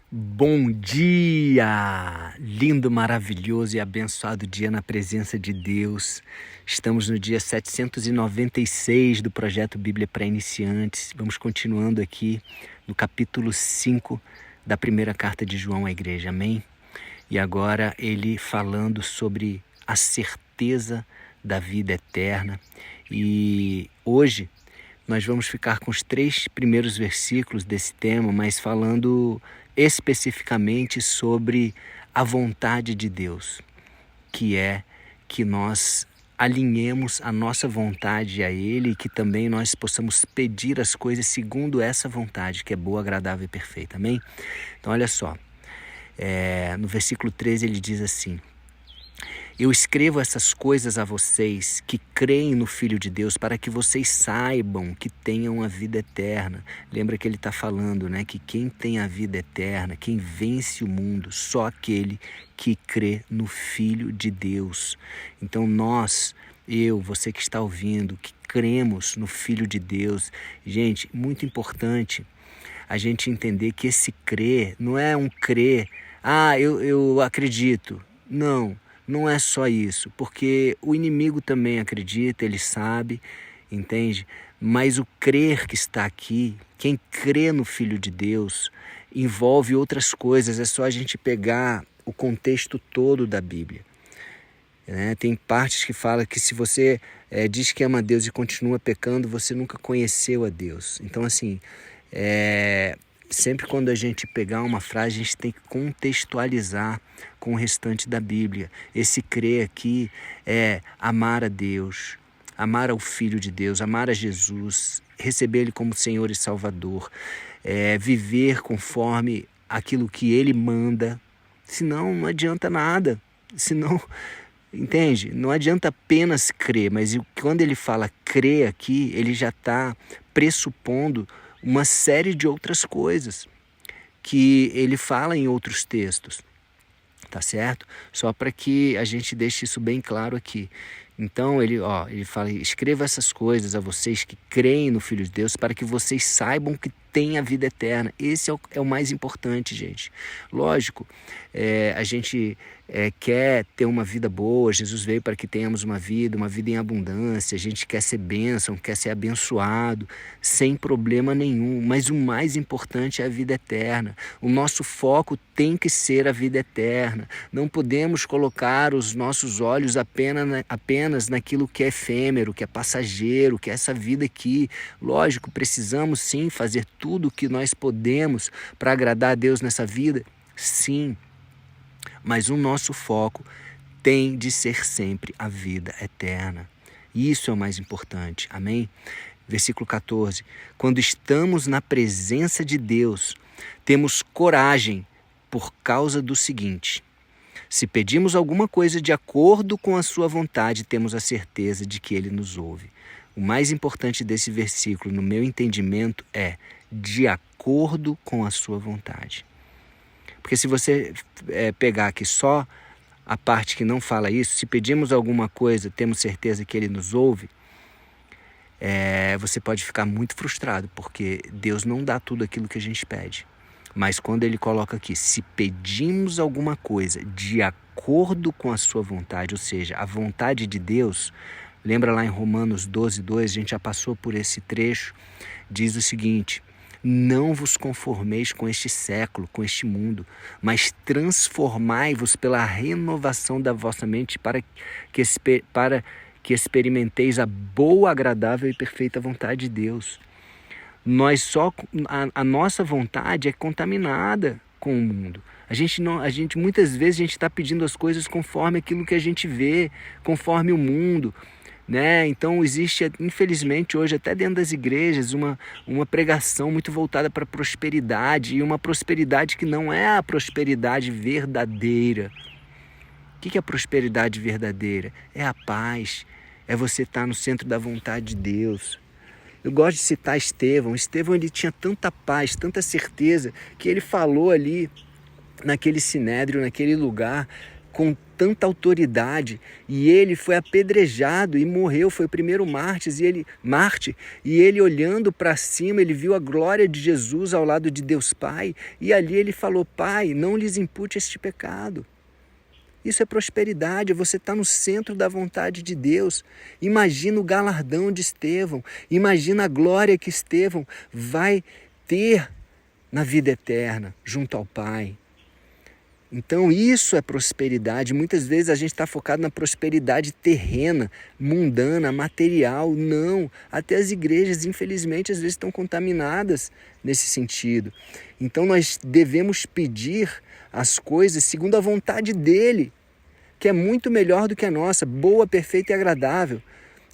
Bom dia! Lindo, maravilhoso e abençoado dia na presença de Deus. Estamos no dia 796 do projeto Bíblia para Iniciantes. Vamos continuando aqui no capítulo 5 da primeira carta de João à igreja, amém? E agora ele falando sobre a certeza da vida eterna. E hoje nós vamos ficar com os 3 primeiros versículos desse tema, mas falando especificamente sobre a vontade de Deus, que é que nós alinhemos a nossa vontade a Ele e que também nós possamos pedir as coisas segundo essa vontade, que é boa, agradável e perfeita, amém? Então olha só, no versículo 13 ele diz assim: eu escrevo essas coisas a vocês que creem no Filho de Deus para que vocês saibam que tenham a vida eterna. Lembra que ele está falando, né? Que quem tem a vida eterna, quem vence o mundo, só aquele que crê no Filho de Deus. Então nós, você que está ouvindo, que cremos no Filho de Deus, gente, muito importante a gente entender que esse crer não é um crer, eu acredito. Não é só isso, porque o inimigo também acredita, ele sabe, entende? Mas o crer que está aqui, quem crê no Filho de Deus, envolve outras coisas. É só a gente pegar o contexto todo da Bíblia, né? Tem partes que falam que se você diz que ama a Deus e continua pecando, você nunca conheceu a Deus. Então assim, sempre quando a gente pegar uma frase, a gente tem que contextualizar com o restante da Bíblia. Esse crer aqui é amar a Deus, amar ao Filho de Deus, amar a Jesus, receber Ele como Senhor e Salvador, viver conforme aquilo que Ele manda. Senão não adianta nada, senão, entende? Não adianta apenas crer, mas quando ele fala crer aqui, ele já está pressupondo uma série de outras coisas que ele fala em outros textos, tá certo? Só para que a gente deixe isso bem claro aqui. Então ele fala: escreva essas coisas a vocês que creem no Filho de Deus para que vocês saibam que tem a vida eterna. Esse é o mais importante, gente. Lógico, a gente quer ter uma vida boa. Jesus veio para que tenhamos uma vida em abundância. A gente quer ser bênção, quer ser abençoado, sem problema nenhum. Mas o mais importante é a vida eterna. O nosso foco tem que ser a vida eterna. Não podemos colocar os nossos olhos apenas naquilo que é efêmero, que é passageiro, que é essa vida aqui. Lógico, precisamos sim fazer tudo o que nós podemos para agradar a Deus nessa vida, sim, mas o nosso foco tem de ser sempre a vida eterna. Isso é o mais importante, amém? Versículo 14: quando estamos na presença de Deus, temos coragem por causa do seguinte: se pedimos alguma coisa de acordo com a sua vontade, temos a certeza de que Ele nos ouve. O mais importante desse versículo, no meu entendimento, é de acordo com a sua vontade. Porque se você pegar aqui só a parte que não fala isso, se pedimos alguma coisa, temos certeza que Ele nos ouve, você pode ficar muito frustrado, porque Deus não dá tudo aquilo que a gente pede. Mas quando ele coloca aqui, se pedimos alguma coisa de acordo com a sua vontade, ou seja, a vontade de Deus, lembra lá em Romanos 12:2, a gente já passou por esse trecho, diz o seguinte: não vos conformeis com este século, com este mundo, mas transformai-vos pela renovação da vossa mente para que experimenteis a boa, agradável e perfeita vontade de Deus. A nossa vontade é contaminada com o mundo. Muitas vezes a gente está pedindo as coisas conforme aquilo que a gente vê, conforme o mundo, né? Então existe, infelizmente, hoje até dentro das igrejas, uma pregação muito voltada para a prosperidade, e uma prosperidade que não é a prosperidade verdadeira. O que é a prosperidade verdadeira? É a paz, é você estar no centro da vontade de Deus. Eu gosto de citar Estevão. Estevão, ele tinha tanta paz, tanta certeza, que ele falou ali naquele sinédrio, naquele lugar, com tanta autoridade, e ele foi apedrejado e morreu, foi o primeiro Marte, e ele olhando para cima, ele viu a glória de Jesus ao lado de Deus Pai, e ali ele falou: Pai, não lhes impute este pecado. Isso é prosperidade, você está no centro da vontade de Deus. Imagina o galardão de Estevão, imagina a glória que Estevão vai ter na vida eterna, junto ao Pai. Então isso é prosperidade. Muitas vezes a gente está focado na prosperidade terrena, mundana, material. Não, até as igrejas, infelizmente, às vezes estão contaminadas nesse sentido. Então nós devemos pedir as coisas segundo a vontade dele, que é muito melhor do que a nossa, boa, perfeita e agradável.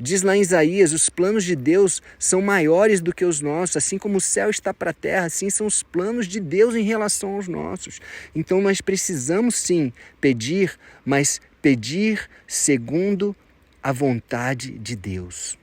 Diz lá em Isaías: os planos de Deus são maiores do que os nossos, assim como o céu está para a terra, assim são os planos de Deus em relação aos nossos. Então nós precisamos sim pedir, mas pedir segundo a vontade de Deus.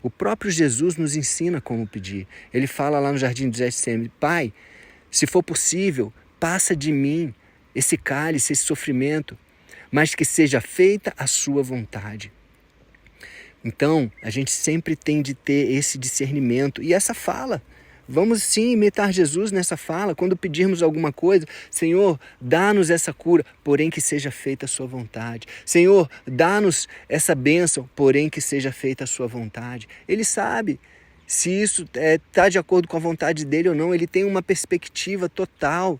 O próprio Jesus nos ensina como pedir. Ele fala lá no Jardim do Getsemane: Pai, se for possível, passa de mim esse cálice, esse sofrimento, mas que seja feita a sua vontade. Então, a gente sempre tem de ter esse discernimento e essa fala. Vamos sim imitar Jesus nessa fala. Quando pedirmos alguma coisa: Senhor, dá-nos essa cura, porém que seja feita a sua vontade. Senhor, dá-nos essa bênção, porém que seja feita a sua vontade. Ele sabe se isso está de acordo com a vontade dele ou não. Ele tem uma perspectiva total.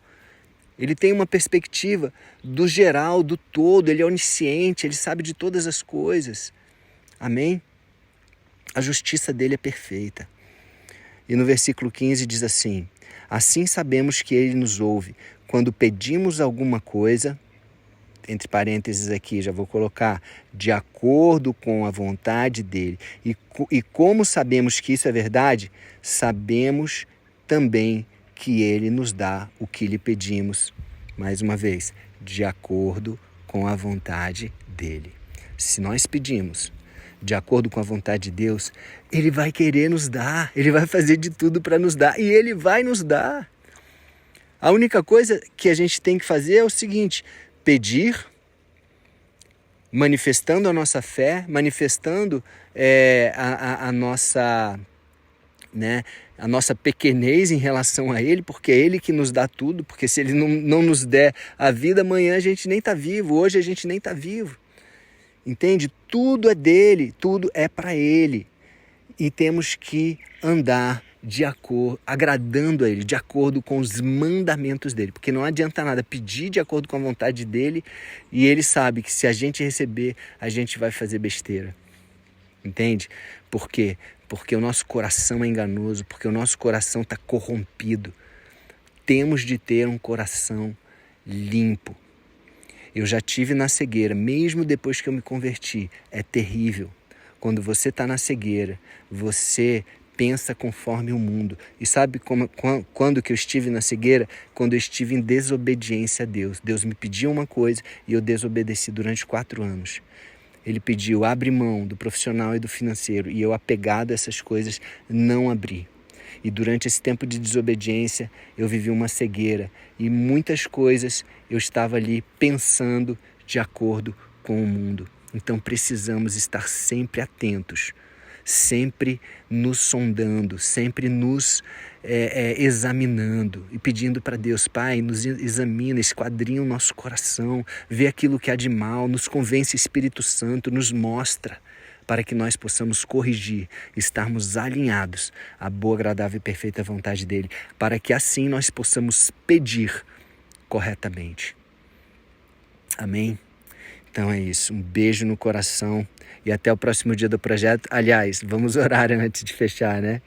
Ele tem uma perspectiva do geral, do todo. Ele é onisciente, ele sabe de todas as coisas. Amém? A justiça dele é perfeita. E no versículo 15 diz assim: assim sabemos que ele nos ouve quando pedimos alguma coisa, entre parênteses aqui, já vou colocar, de acordo com a vontade dele. E como sabemos que isso é verdade? Sabemos também que ele nos dá o que lhe pedimos, mais uma vez, de acordo com a vontade dele. Se nós pedimos de acordo com a vontade de Deus, ele vai querer nos dar, ele vai fazer de tudo para nos dar, e ele vai nos dar. A única coisa que a gente tem que fazer é o seguinte: pedir, manifestando a nossa fé, manifestando a nossa, a nossa pequenez em relação a ele, porque é ele que nos dá tudo, porque se ele não nos der a vida, amanhã a gente nem está vivo, hoje a gente nem está vivo. Entende? Tudo é dele, tudo é para ele. E temos que andar de acordo, agradando a ele, de acordo com os mandamentos dele. Porque não adianta nada pedir de acordo com a vontade dele e ele sabe que se a gente receber, a gente vai fazer besteira. Entende? Por quê? Porque o nosso coração é enganoso, porque o nosso coração está corrompido. Temos de ter um coração limpo. Eu já tive na cegueira, mesmo depois que eu me converti. É terrível. Quando você está na cegueira, você pensa conforme o mundo. E sabe quando que eu estive na cegueira? Quando eu estive em desobediência a Deus. Deus me pediu uma coisa e eu desobedeci durante 4 anos. Ele pediu: abre mão do profissional e do financeiro. E eu, apegado a essas coisas, não abri. E durante esse tempo de desobediência, eu vivi uma cegueira. E muitas coisas eu estava ali pensando de acordo com o mundo. Então precisamos estar sempre atentos, sempre nos sondando, sempre nos examinando e pedindo para Deus: Pai, nos examina, esquadrinha o nosso coração, vê aquilo que há de mal, nos convence, Espírito Santo, nos mostra, para que nós possamos corrigir, estarmos alinhados à boa, agradável e perfeita vontade dele, para que assim nós possamos pedir corretamente. Amém? Então é isso, um beijo no coração e até o próximo dia do projeto. Aliás, vamos orar antes de fechar, né?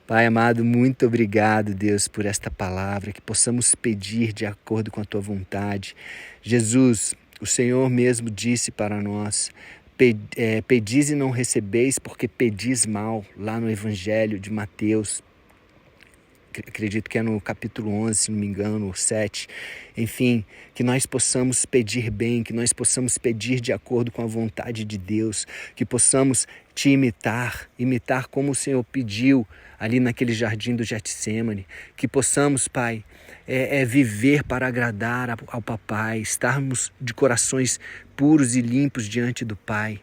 Pai amado, muito obrigado, Deus, por esta palavra, que possamos pedir de acordo com a tua vontade. Jesus, o Senhor mesmo disse para nós: pedis e não recebeis, porque pedis mal, lá no Evangelho de Mateus. Acredito que é no capítulo 11, se não me engano, ou 7. Enfim, que nós possamos pedir bem, que nós possamos pedir de acordo com a vontade de Deus, que possamos te imitar como o Senhor pediu ali naquele jardim do Getsemane, que possamos, Pai, viver para agradar ao Papai, estarmos de corações puros e limpos diante do Pai.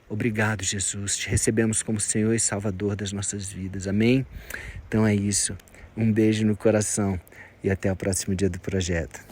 Obrigado, Jesus. Te recebemos como Senhor e Salvador das nossas vidas. Amém? Então é isso. Um beijo no coração e até o próximo dia do projeto.